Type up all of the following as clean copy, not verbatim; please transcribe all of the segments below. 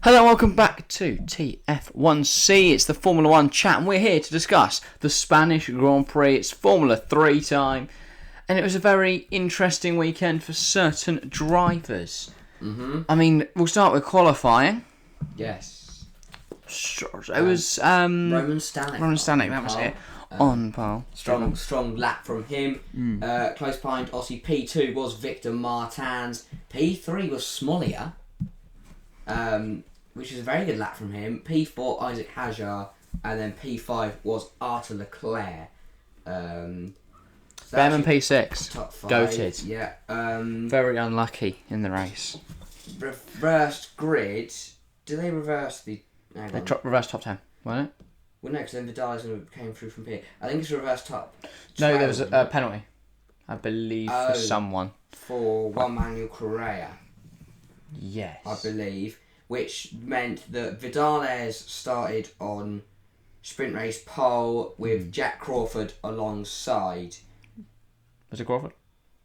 Hello, welcome back to TF1C. It's the Formula 1 chat, and we're here to discuss the Spanish Grand Prix. It's Formula 3 time, and it was a very interesting weekend for certain drivers. I mean, we'll start with qualifying. Yes. It was Roman Stanek. That was it. On pole. Strong lap from him. Close behind, obviously P2 was Victor Martins. P3 was Smolia, which is a very good lap from him. P4 Isaac Hajar, and then P5 was Arthur Leclerc. Bearman P6. Top 5. Goated. Yeah. Very unlucky in the race. Reversed grid. Do they reverse the? They reversed top 10, wasn't it? Well, no, because then Vidales came through from P. I think it's reverse top. No, there was a penalty, I believe, for someone. For Juan Manuel Correa. Yes. I believe, which meant that Vidales started on sprint race pole with Jack Crawford alongside. Was it Crawford?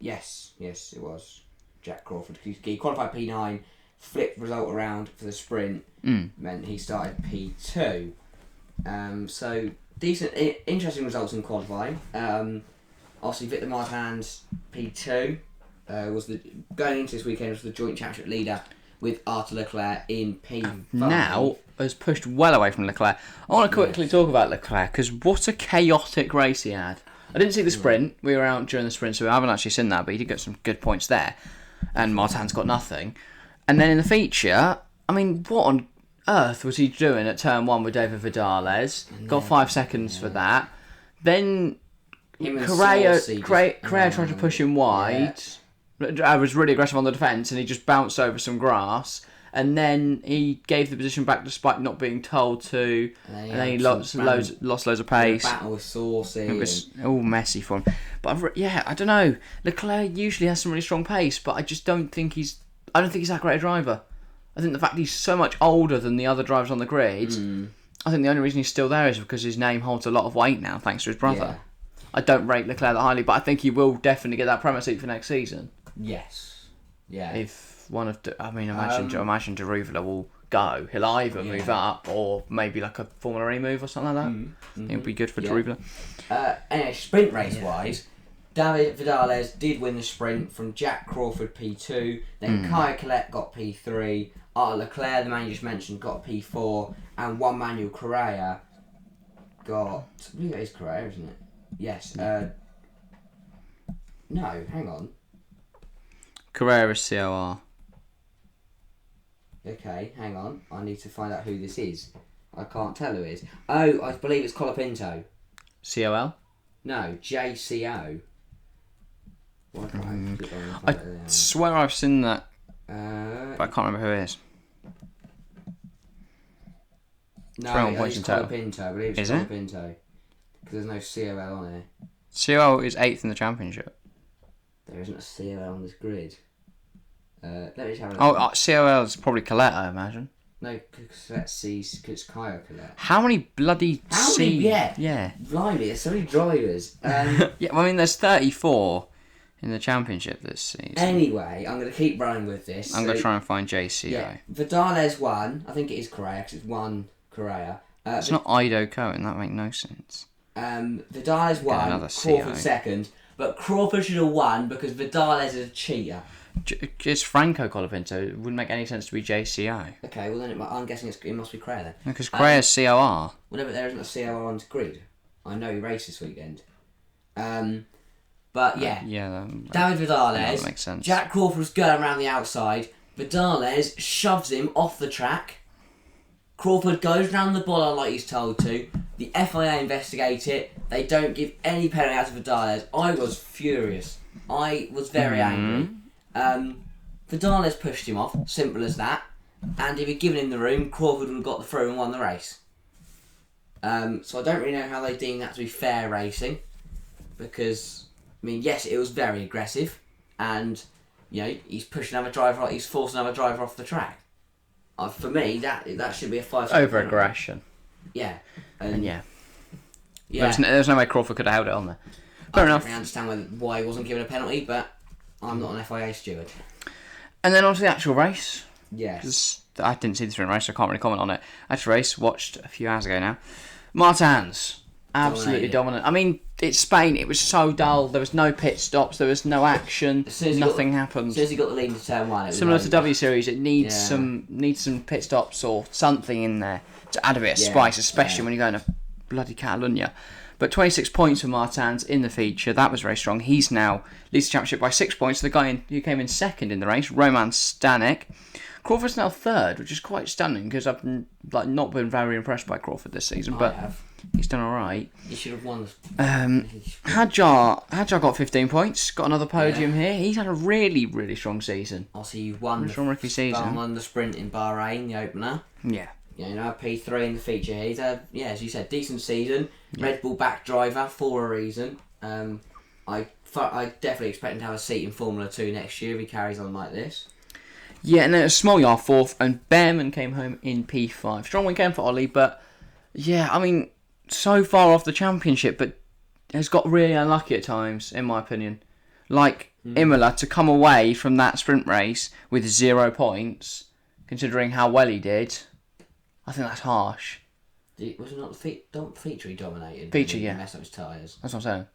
Yes, it was Jack Crawford. He qualified P9, flipped result around for the sprint, meant he started P2. So decent, interesting results in qualifying. Obviously, Victor Martins P2 was going into this weekend was the joint championship leader with Arthur Leclerc in P5. Now has pushed well away from Leclerc. I want to quickly talk about Leclerc because what a chaotic race he had. I didn't see the sprint. We were out during the sprint, so I haven't actually seen that, but he did get some good points there. And Martins got nothing. And then in the feature, I mean, what on earth was he doing at turn 1 with David Vidales? Got 5 seconds for that. Then Correa tried to push him wide. I was really aggressive on the defence, and he just bounced over some grass. And then he gave the position back despite not being told to. And then he lost loads of pace. Battle with Saucy. It was all messy for him. But I don't know. Leclerc usually has some really strong pace, but I just don't think he's that great a driver. I think the fact he's so much older than the other drivers on the grid, I think the only reason he's still there is because his name holds a lot of weight now, thanks to his brother. Yeah. I don't rate Leclerc that highly, but I think he will definitely get that Premier seat for next season. Yes. Yeah. If one of imagine Drugovich will go. He'll either move up or maybe like a Formula E move or something like that. It would be good for Drugovich. Anyway, sprint race wise, David Vidales did win the sprint from Jack Crawford P2. Then Kaya Colette got P3. Arthur Leclerc, the man you just mentioned, got P4, and Juan Manuel Correa got. I believe it is Correa, isn't it? Yes. No, hang on. Correa is COR. Okay, hang on. I need to find out who this is. I can't tell who it is. Oh, I believe it's Colapinto. COL? No, JCO. I swear I've seen that, but I can't remember who it is. No, it's Colapinto. I believe it's Colapinto. Because there's no COL on here. COL is 8th in the championship. There isn't a COL on this grid. Let me just have a COL look. is probably Colette, I imagine. No, because that's C's, because it's Kaya Colette. How many bloody C? Yeah. Blimey, there's so many drivers. There's 34 in the championship this season. Anyway, I'm going to keep running with this. I'm going to try and find JCO. Yeah, Vidales won. I think it is Correa, because it's one Correa. It's not Ido Cohen, that makes no sense. Vidales won, Crawford second, but Crawford should have won because Vidales is a cheater. It's Franco Colapinto. It wouldn't make any sense to be JCO. Okay, well then I'm guessing it must be Correa then. Because Correa's COR. Well, no, but there isn't a COR on the grid. I know he raced this weekend. But yeah. David Vidales. That makes sense. Jack Crawford was going around the outside. Vidales shoves him off the track. Crawford goes round the bollard like he's told to. The FIA investigate it. They don't give any penalty out of Vidales. I was furious. I was very angry. Vidales pushed him off. Simple as that. And if he'd given him the room, Crawford would have got the through and won the race. So I don't really know how they deem that to be fair racing. Because, yes, it was very aggressive. And, he's pushing another driver, he's forcing another driver off the track. For me, that should be a 5-second over-aggression. Yeah. Yeah. There's no way Crawford could have held it on there. Fair enough. I understand why he wasn't given a penalty, but I'm not an FIA steward. And then on to the actual race. Yes. I didn't see the sprint race, so I can't really comment on it. Actual race, watched a few hours ago now. Martins, absolutely dominant. I mean, it's Spain. It was so dull. There was no pit stops. There was no action. Nothing happened. As soon as he got the lead into turn 1, it was similar to W Series. It needs some pit stops or something in there to add a bit of spice, especially when you're going to bloody Catalonia. But 26 points for Martins in the feature. That was very strong. He's now leads the championship by 6 points. The guy who came in second in the race, Roman Stanek. Crawford's now third, which is quite stunning because I've not been very impressed by Crawford this season, but he's done all right. He should have won. Hadjar got 15 points. Got another podium here. He's had a really, really strong season. Also, you won rookie season. Won the sprint in Bahrain, the opener. Yeah. P3 in the feature here. He's had, as you said, decent season. Yeah. Red Bull back driver for a reason. I definitely expect him to have a seat in Formula 2 next year if he carries on like this. Yeah, and then Smoljar fourth, and Bearman came home in P5. Strong weekend for Ollie, but yeah, I mean, so far off the championship, but has got really unlucky at times, in my opinion. Like Imola, to come away from that sprint race with 0 points, considering how well he did, I think that's harsh. Was it not the feature he dominated? Feature, He messed up his tyres. That's what I'm saying.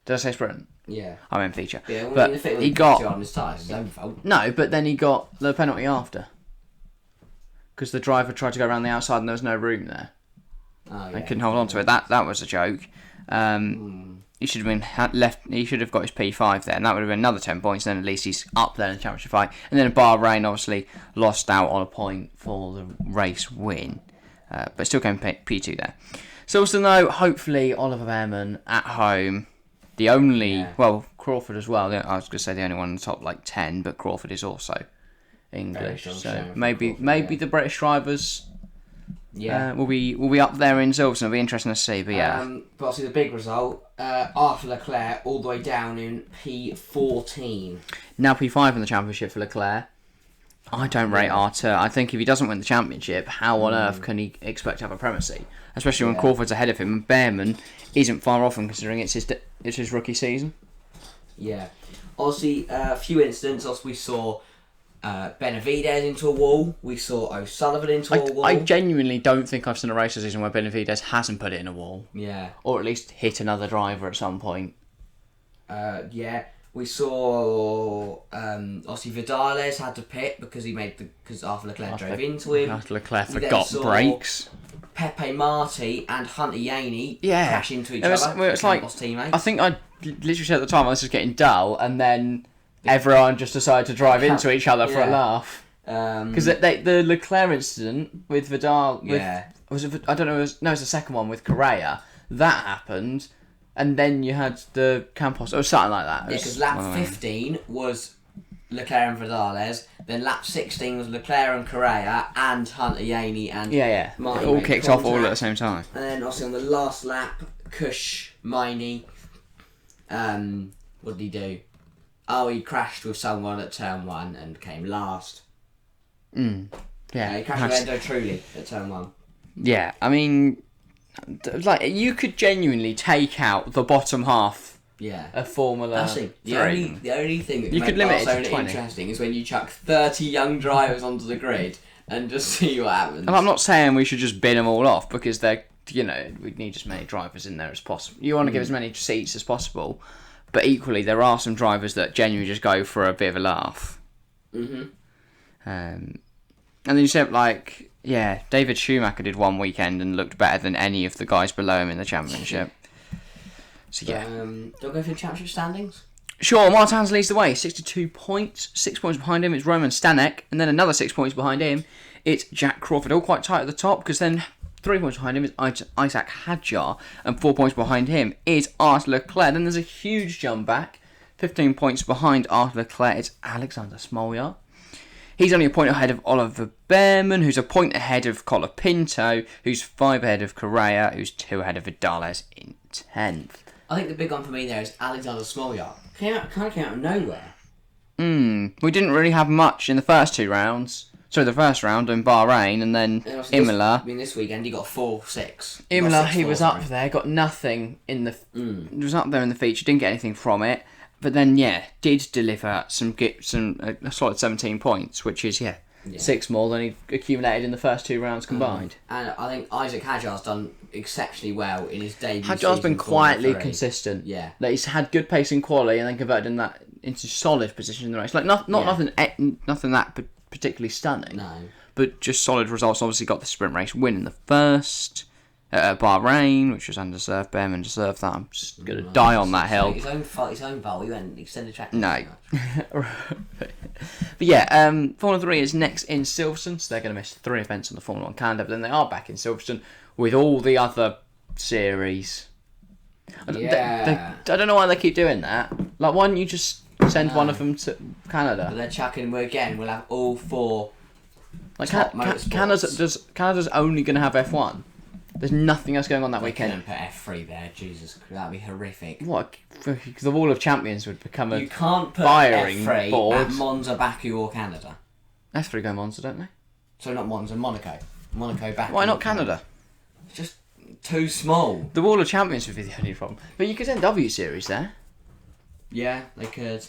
Did I say sprint? Yeah. I meant feature. Yeah, but he got on his tyres. His own fault. No, but then he got the penalty after because the driver tried to go around the outside and there was no room there. Oh, yeah. They couldn't hold on to it. That was a joke. He should have been left. He should have got his P5 there, and that would have been another 10 points. Then at least he's up there in the championship fight. And then Bahrain obviously lost out on a point for the race win, but still came P2 there. So also though, hopefully Oliver Bearman at home. The only, Crawford as well. I was going to say the only one in the top 10, but Crawford is also English. So maybe the British drivers will be up there in Silverstone. It'll be interesting to see. But but obviously the big result, Arthur Leclerc all the way down in P14. Now P5 in the championship for Leclerc. I don't rate Arthur. I think if he doesn't win the championship, how on earth can he expect to have a primacy? Especially when Crawford's ahead of him and Bearman isn't far off him considering it's his rookie season. Yeah. Obviously, a few incidents. Also, we saw Benavidez into a wall. We saw O'Sullivan into a wall. I genuinely don't think I've seen a race this season where Benavidez hasn't put it in a wall. Yeah. Or at least hit another driver at some point. Yeah. We saw obviously Vidales had to pit because Arthur Leclerc drove into him. Arthur Leclerc forgot brakes. Pepe Marti and Hunter Yaney crash into each other. It's like, teammates. I think I literally said at the time this was getting dull, and then everyone just decided to drive into each other for a laugh. Because the Leclerc incident with Vidal, was it the second one with Correa. That happened, and then you had the Campos or something like that. Yeah, because lap 15 was Leclerc and Vidales. Then lap 16 was Leclerc and Correa and Hunter Yaney and Marty. It all kicked off all at the same time. And then obviously on the last lap, Kush, Miney, what did he do? Oh, he crashed with someone at turn 1 and came last. Yeah, he crashed with Endo Trulli at turn 1. Yeah, I mean, you could genuinely take out the bottom half. Yeah, a Formula 3. The only thing that you could limit it to 20. Interesting is when you chuck 30 young drivers onto the grid and just see what happens. And I'm not saying we should just bin them all off because we need as many drivers in there as possible. You want to give as many seats as possible, but equally there are some drivers that genuinely just go for a bit of a laugh. And then you said David Schumacher did one weekend and looked better than any of the guys below him in the championship. So do you go for the championship standings? Sure, Martins leads the way, 62 points. 6 points behind him, it's Roman Stanek. And then another 6 points behind him, it's Jack Crawford. All quite tight at the top, because then 3 points behind him is Isaac Hadjar. And 4 points behind him is Arthur Leclerc. Then there's a huge jump back. 15 points behind Arthur Leclerc, it's Alexander Smoljar. He's only a point ahead of Oliver Bearman, who's a point ahead of Colapinto, who's 5 ahead of Correa, who's 2 ahead of Vidales in 10th. I think the big one for me there is Alexander Smoljar. Came out of nowhere. We didn't really have much in the first 2 rounds. So the first round in Bahrain and then Imola. This weekend he got 4-6. Imola, he was up there, got nothing in the... He was up there in the feature, didn't get anything from it. But then, did deliver a solid 17 points, which is, 6 more than he accumulated in the first 2 rounds combined. And I think Isaac Hadjar's done exceptionally well in his debut. Hadjar's been quietly Formula 3. consistent. Yeah. Like, he's had good pace in quali and then converted that into solid position in the race. Like nothing that particularly stunning. No. But just solid results. Obviously got the sprint race win in the first. Bahrain, which was undeserved. Bearman deserved that. I'm just going to die on that hill. His own fault. He went extended track. No. But yeah, Formula 3 is next in Silverstone, so they're going to miss 3 events on the Formula 1 calendar, but then they are back in Silverstone with all the other series. I don't know why they keep doing that. Like, why don't you just send one of them to Canada? But they're chucking them again. We'll have all 4 like top motorsports. Canada's only going to have F1. There's nothing else going on that weekend. Couldn't put F3 there. Jesus, that'd be horrific. What? The Wall of Champions would become a You can't put firing F3 board. at Monza, Baku or Canada. F3 go Monza, don't they? So not Monza, Monaco. Monaco, Baku. Why not Canada? It's just too small. The Wall of Champions would be the only problem. But you could send W Series there. Yeah, they could.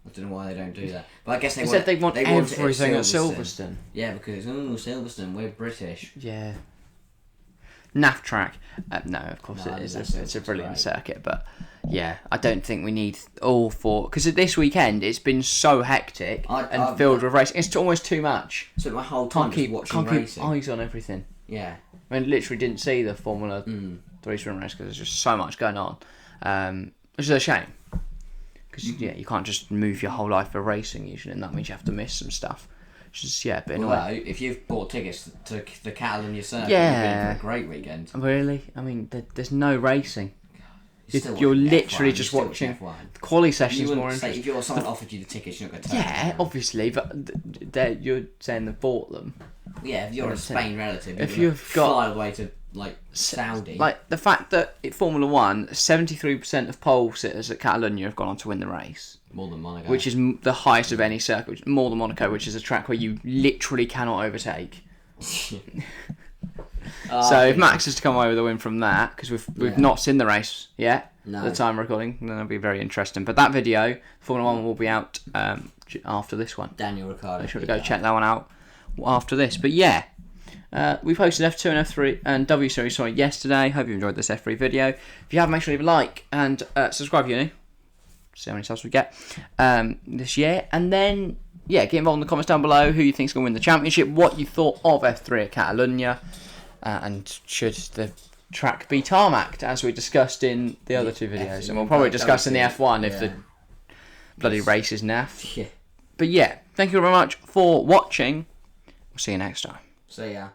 I don't know why they don't do that. But I guess they said they want everything at Silverstone. Silverstone. Yeah, because, Silverstone, we're British. Yeah. NAF track. No, of course No, it is. that's It's a brilliant great. circuit. But yeah, I don't think we need all 4. Because this weekend, it's been so hectic and filled with racing. It's almost too much. So my whole time Can't watching keep racing. eyes on everything. Yeah. I mean, literally didn't see the Formula 3 sprint race because there's just so much going on. Which is a shame. Because you can't just move your whole life for racing usually, and that means you have to miss some stuff. Which is, a bit annoying. Well, if you've bought tickets to the Catalonia circuit, Yeah. you've been for a great weekend. Really? I mean, there's no racing. Still You're watching literally F1, just still watching F1. the quali You sessions more wouldn't say, interesting. if someone offered you the tickets, you're not going to turn it Yeah, down. obviously, but you're saying they bought them. Yeah, if you're a Spain relative, If you're you've got- fly all the way to Saudi. Like the fact that in Formula 1, 73% of pole sitters at Catalonia have gone on to win the race. More than Monaco. Which is the highest of any circuit, more than Monaco, which is a track where you literally cannot overtake. So if Max is to come away with a win from that, because we've not seen the race yet at the time of recording, then it'll be very interesting. But that video, Formula 1, will be out after this one. Daniel Ricciardo. Make sure to go check that one out after this. But yeah, we posted F2 and F3 and W Series yesterday. Hope you enjoyed this F3 video. If you have, make sure to leave a like and subscribe if you're new. See how many subs we get this year. And then, get involved in the comments down below who you think's going to win the championship, what you thought of F3 at Catalonia, and should the track be tarmacked, as we discussed in the other 2 videos. And we'll probably discuss in the F1 if the bloody race is naff. Yeah. But yeah, thank you very much for watching. We'll see you next time. See ya.